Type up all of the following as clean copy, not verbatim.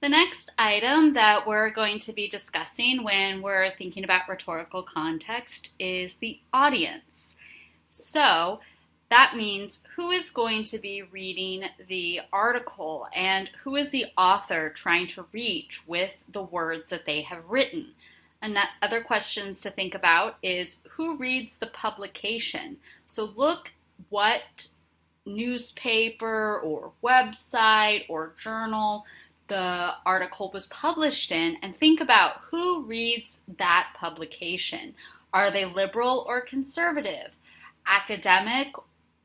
The next item that we're going to be discussing when we're thinking about rhetorical context is the audience. So that means who is going to be reading the article and who is the author trying to reach with the words that they have written. And other questions to think about is who reads the publication. So look what newspaper or website or journal the article was published in and think about who reads that publication. Are they liberal or conservative? Academic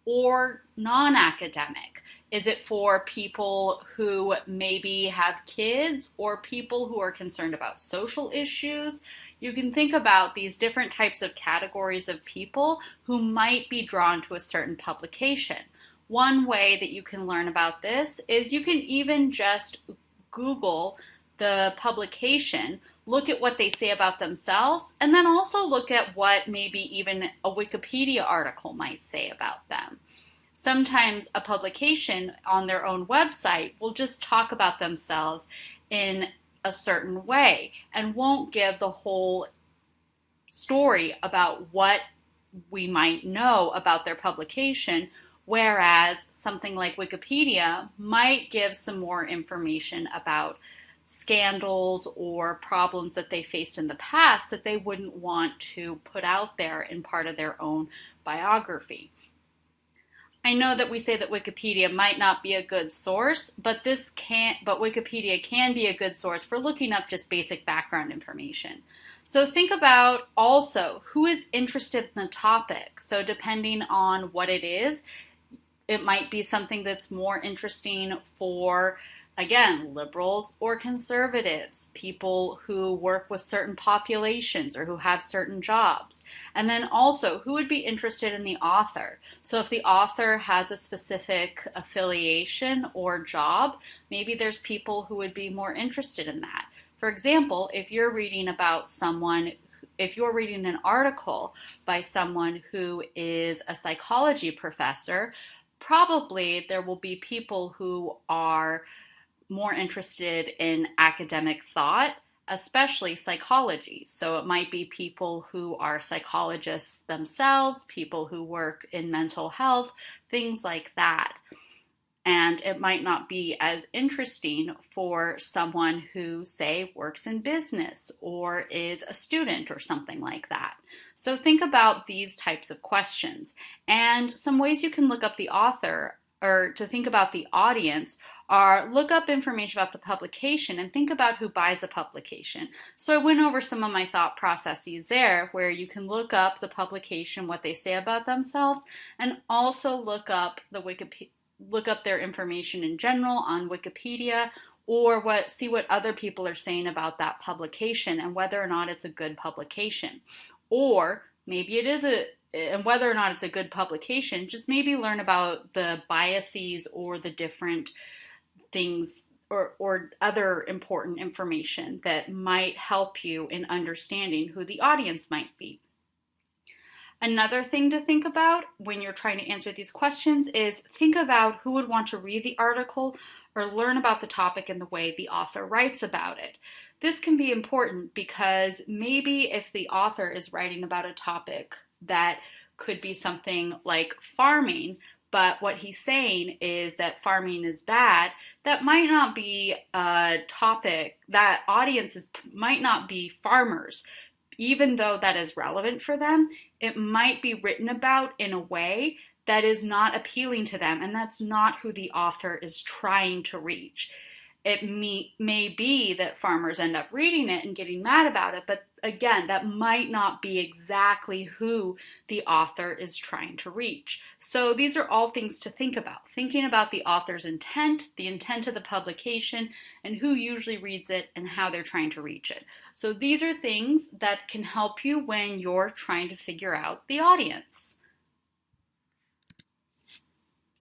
or non-academic? Is it for people who maybe have kids or people who are concerned about social issues? You can think about these different types of categories of people who might be drawn to a certain publication. One way that you can learn about this is you can even just Google the publication, look at what they say about themselves, and then also look at what maybe even a Wikipedia article might say about them. Sometimes a publication on their own website will just talk about themselves in a certain way and won't give the whole story about what we might know about their publication, whereas something like Wikipedia might give some more information about scandals or problems that they faced in the past that they wouldn't want to put out there in part of their own biography. I know that we say that Wikipedia might not be a good source, but Wikipedia can be a good source for looking up just basic background information. So think about also who is interested in the topic. So depending on what it is, it might be something that's more interesting for, again, liberals or conservatives, people who work with certain populations or who have certain jobs. And then also, who would be interested in the author? So if the author has a specific affiliation or job, maybe there's people who would be more interested in that. For example, if you're reading an article by someone who is a psychology professor, probably there will be people who are more interested in academic thought, especially psychology. So it might be people who are psychologists themselves, people who work in mental health, things like that. And it might not be as interesting for someone who, say, works in business or is a student or something like that. So think about these types of questions. And some ways you can look up the author or to think about the audience are look up information about the publication and think about who buys a publication. So I went over some of my thought processes there where you can look up the publication, what they say about themselves, and also look up their information in general on Wikipedia or see what other people are saying about that publication and whether or not it's a good publication. Or maybe it is and whether or not it's a good publication, just maybe learn about the biases or the different things or other important information that might help you in understanding who the audience might be. Another thing to think about when you're trying to answer these questions is think about who would want to read the article or learn about the topic in the way the author writes about it. This can be important because maybe if the author is writing about a topic that could be something like farming, but what he's saying is that farming is bad, that might not be a topic, that audiences might not be farmers. Even though that is relevant for them, it might be written about in a way that is not appealing to them, and that's not who the author is trying to reach. It may be that farmers end up reading it and getting mad about it, but again, that might not be exactly who the author is trying to reach. So these are all things to think about. Thinking about the author's intent, the intent of the publication, and who usually reads it and how they're trying to reach it. So these are things that can help you when you're trying to figure out the audience.